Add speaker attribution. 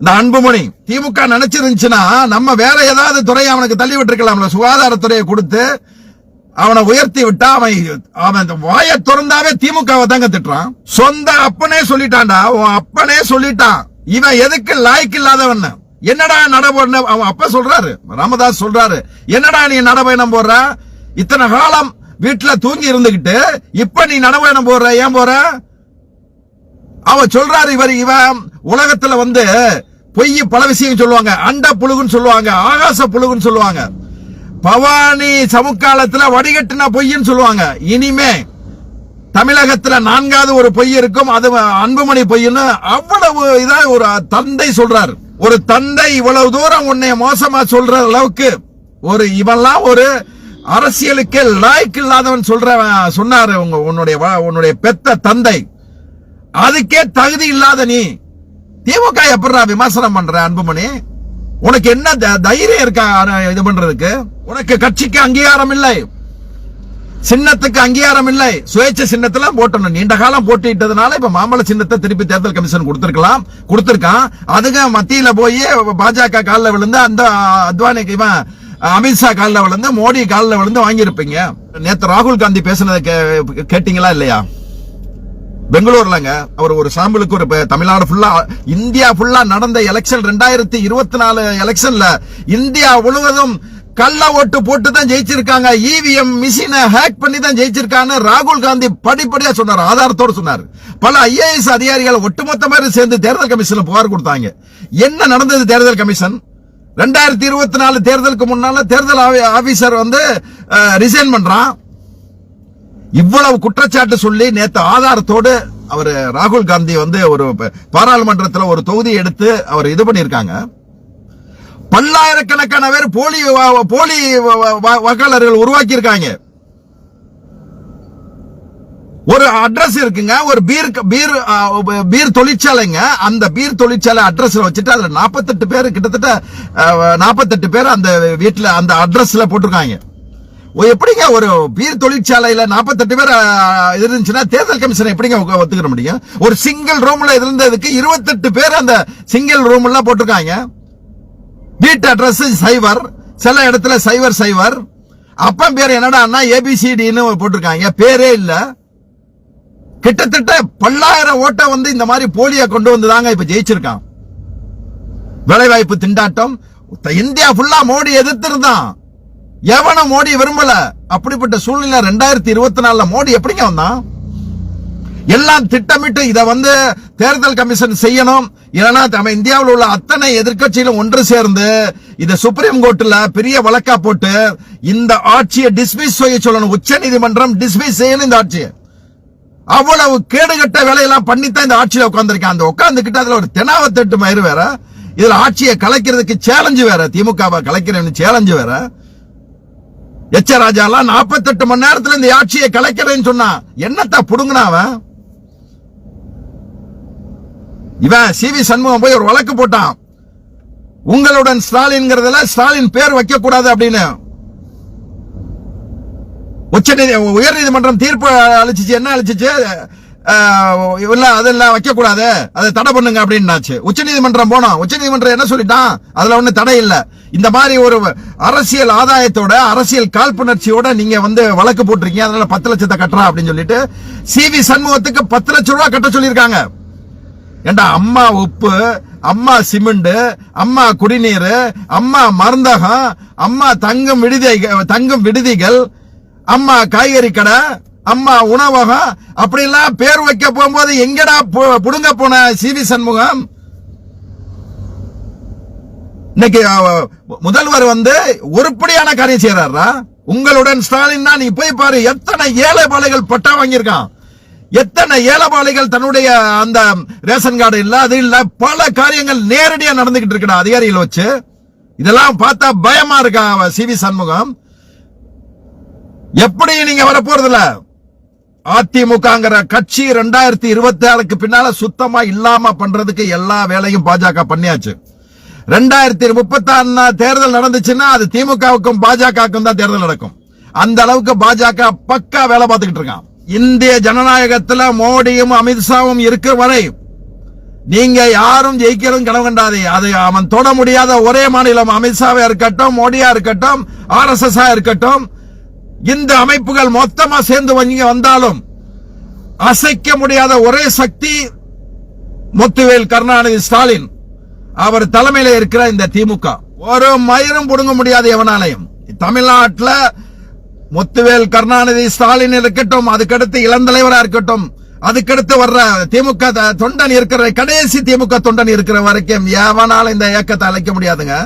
Speaker 1: இந்த அன்புமணி திமுக நினைச்சிருந்துச்சுன்னா நம்ம வேற ஏதாவது துறையை அவனுக்கு தள்ளி விட்டுருக்கலாம்ல. சுகாதாரத்துறையை கொடுத்து அவனை உயர்த்தி விட்டா அவன் வாயை திறந்தாவே திமுகவை தாங்க திட்டுறான். சொந்த அப்பனே சொல்லிட்டான்டா, அப்பனே சொல்லிட்டான் இவன் எதுக்கு லாய்க்கு இல்லாதவன். என்னடா நடபயணம் அவன் அப்ப சொல்றாரு, ராமதாஸ் சொல்றாரு, என்னடா நீ நடபயணம் போடுற, இத்தனை காலம் வீட்டுல தூங்கி இருந்துகிட்டு இப்ப நீ நடபயணம் போடுற, ஏன் போற? அவ சொல்றாரு, இவன் உலகத்துல பொய் பல விஷயம் சொல்லுவாங்க. அண்ட புழுகுன்னு சொல்லுவாங்க, ஆகாச புழுகுன்னு சொல்லுவாங்க, பவானி சமுக்காலத்துல வடிகட்டின பொய்ன்னு சொல்லுவாங்க. இனிமே தமிழகத்துல 4வது ஒரு பொய் இருக்கும், அது அன்புமணி பொய்ன்னு அவ்வளவு இதா ஒரு தந்தை சொல்றாரு. ஒரு தந்தை இவ்வளவு தூரம் உன்னை மோசமா சொல்ற அளவுக்கு இவெல்லாம் ஒரு அரசியலுக்கு லாய்க்கு இல்லாதவன் சொன்னாரு உன்னுடைய பெத்த தந்தை. அதுக்கே தகுதி இல்லாத நீ திமுக எப்படா விமர்சனம் பண்ற? அன்புமணி, உனக்கு என்ன தைரியம் இருக்கா இது பண்றதுக்கு? உனக்கு கட்சிக்கு அங்கீகாரம் இல்லை, சின்னத்துக்கு அங்கீகாரம் இல்லை. சுயேட்சை சின்னத்துல போட்டணும். நீண்ட காலம் போட்டிட்டதுனால இப்ப மாம்பழ சின்னத்தை திருப்பி தேர்தல் கமிஷன் கொடுத்திருக்கான். அதுக்கு மத்தியில போய் பாஜக காலில் விழுந்து, அந்த அத்வானிக்கு அமித்ஷா காலில் விழுந்து, மோடி காலில் விழுந்து வாங்கியிருப்பீங்க. நேத்து ராகுல் காந்தி பேசினதை கேட்டீங்களா இல்லையா? பெங்களூர்லங்க அவர் ஒரு சாம்பிளுக்கு ஒரு தமிழ்நாடு ஃபுல்லா இந்தியா ஃபுல்லா நடந்த எலெக்ஷன் 2024 எலெக்ஷன்ல இந்தியா முழுவதும் கள்ள ஓட்டு போட்டு தான் ஜெயிச்சிருக்காங்க, இவிஎம் மிஷினை ஹேக் பண்ணி தான் ஜெயிச்சிருக்காங்க. ராகுல் காந்தி படிப்படியா சொன்னார், ஆதாரத்தோடு சொன்னார். பல ஐஏஎஸ் அதிகாரிகள் ஒட்டுமொத்தமாக சேர்ந்து தேர்தல் கமிஷன்ல புகார் கொடுத்தாங்க. என்ன நடந்தது? தேர்தல் கமிஷன் 2024 தேர்தலுக்கு முன்னால தேர்தல் ஆபீசர் ரிசைன் பண்றான். இவ்வளவு குற்றச்சாட்டு சொல்லி நேத்து ஆதாரத்தோடு அவர் ராகுல் காந்தி ஒரு பாராளுமன்றத்தில் ஒரு தொகுதி எடுத்து அவர் இது பண்ணிருக்காங்க. பல்லாயிரக்கணக்கான பேர் போலி வாக்காளர்கள் உருவாக்கி இருக்காங்க. ஒரு அட்ரஸ் இருக்குங்க, ஒரு பீர் தொழிற்சாலைங்க. அந்த பீர் தொழிற்சாலை அட்ரஸ்ல வச்சுட்டு அதுல 48 பேர், கிட்டத்தட்ட 48 பேர் அந்த வீட்டுல அந்த அட்ரஸ்ல போட்டிருக்காங்க. எப்படிங்க ஒரு பீர் தொழிற்சாலையில 48 பேர் இருந்துச்சுன்னா தேர்தல் கமிஷன் எப்படிங்க ஒத்துக்கிற முடியும்? ஒரு சிங்கிள் ரூம்ல இருந்ததுக்கு 28 பேர் அந்த சிங்கிள் ரூம்ல போட்டிருக்காங்க. வீட்டு அட்ரஸ் சைவர், சில இடத்துல சைவர். அப்பன் பேர் என்னடா ஏபிசிடின்னு போட்டிருக்காங்க, பேரே இல்ல. கிட்டத்தட்ட பல்லாயிரம் ஓட்ட இந்த மாதிரி போலியா கொண்டு வந்துதாங்க இப்ப ஜெயிச்சிருக்கான். வேலைவாய்ப்பு திண்டாட்டம் இந்தியா ஃபுல்லா மோடி எதிர்த்திருந்தான், எவனும் மோடி விரும்பல. அப்படிப்பட்ட சூழ்நிலை 2024 மோடி எப்படிங்க வந்தான்? எல்லாம் திட்டமிட்டு இத தேர்தல் கமிஷன் செய்யணும். இல்லைன்னா நம்ம இந்தியாவில் உள்ள அத்தனை எதிர்க்கட்சியிலும் ஒன்று சேர்ந்து இத சுப்ரீம் கோர்ட்ல பெரிய வழக்கா போட்டு இந்த ஆட்சியை டிஸ்மிஸ் செய்ய சொல்லணும். உச்ச நீதிமன்றம் டிஸ்மிஸ் செய்யணும் இந்த ஆட்சியை. அவ்வளவு கேடுகட்ட வேலையெல்லாம் பண்ணித்தான் இந்த ஆட்சியில உட்கார்ந்துருக்கான். அந்த உட்கார்ந்துகிட்டு அதுல ஒரு தெனாவத்தட்டு மயிறு வேற, இதுல ஆட்சியை கலைக்கிறதுக்கு சேலஞ்சு வேற, திமுகவை கலைக்கிறேன்னு சேலஞ்சு வேற. எச்ச ராஜா 48 மணி நேரத்துல இந்த ஆட்சியை கலைக்கிறேன்னு சொன்னா என்னத்த புடுங்கினாவன்? இவன் சிவி சண்முகம் போய் ஒரு வழக்கு போட்டான், உங்களுடன் ஸ்டாலின்ங்கிறதுல ஸ்டாலின் பேர் வைக்க கூடாது அப்படின்னு. உயர் நீதிமன்றம் தீர்ப்பு அளிச்சிச்சு. என்ன அளிச்சிச்சு? இல்ல அதெல்லாம் வைக்க கூடாது, அதை தடை பண்ணுங்க அப்படின்னாச்சு. உச்ச நீதிமன்றம் போனோம். உச்ச நீதிமன்றம் என்ன சொல்லிட்டான்? அதுல ஒண்ணு தடை இல்ல. இந்த மாதிரி ஒரு அரசியல் ஆதாயத்தோட, அரசியல் காழ்ப்புணர்ச்சியோட நீங்க வழக்கு போட்டிருக்கீங்க, அதனால 10 லட்சத்தை கட்டுறா அப்படின்னு சொல்லிட்டு சிவி சண்முகத்துக்கு 10 லட்சம் ரூபாய் கட்ட சொல்லியிருக்காங்க. ஏண்டா, அம்மா உப்பு, அம்மா சிமெண்ட், அம்மா குடிநீர், அம்மா மருந்தகம், அம்மா தங்கும் விடுதிகள், அம்மா காய்கறி கடை, அம்மா உணவகம், அப்படிலாம் பேர் வைக்க போகும்போது எங்கடா புடுங்க போன சிவி சண்முகம்? இன்னைக்கு முதல்வர் உருப்படியான காரியம் செய்யறாரா? உங்களுடன் ஸ்டாலின் தான். நீ போய் பாரு, எத்தனை ஏழை பாலைகள் பட்டா வாங்கியிருக்கான், எத்தனை ஏழைபாளைகள் தன்னுடைய அந்த ரேஷன் கார்டு இல்ல, அது இல்ல, பல காரியங்கள் நேரடியா நடந்துகிட்டு இருக்கா அதிகாரிகள் வச்சு. இதெல்லாம் பார்த்தா பயமா இருக்கா சிவி சண்முகம்? எப்படி நீங்க வரப்போறதுல அதிமுகங்கிற கட்சி 2024க்கு பின்னால சுத்தமா இல்லாம பண்றதுக்கு எல்லா வேலையும் பாஜக பண்ணியாச்சு. 2036 தேர்தல் நடந்துச்சுன்னா அது திமுகவுக்கும் பாஜகவுக்கும் தான் தேர்தல் நடக்கும். அந்த அளவுக்கு பாஜக பக்கா வேலை பார்த்துக்கிட்டு இருக்கான். இந்திய ஜனநாயகத்தில் மோடியும் அமித்ஷாவும் இருக்கிற வரை நீங்க யாரும் ஜெயிக்கிறதும் கனவு கண்டாதே. அது அவன் தொட முடியாத ஒரே மாநிலம் அமித்ஷாவா இருக்கட்டும், மோடியா இருக்கட்டும், RSS இருக்கட்டும், இந்த அமைப்புகள் மொத்தமா சேர்ந்து வந்தாலும் அசைக்க முடியாத ஒரே சக்தி முத்துவேல் கருணாநிதி ஸ்டாலின் அவர் தலைமையில இருக்கிற இந்த திமுக. ஒரு மயிரும் புடுங்க முடியாது எவனாலையும். தமிழ்நாட்டில் முத்துவேல் கருணாநிதி ஸ்டாலின் இருக்கட்டும், அதுக்கடுத்து இளந்தலைவரா இருக்கட்டும், அதுக்கடுத்து வர்ற திமுக தொண்டன் இருக்கிற கடைசி திமுக தொண்டன் இருக்கிற வரைக்கும் எவனால இந்த இயக்கத்தை அழைக்க முடியாதுங்க.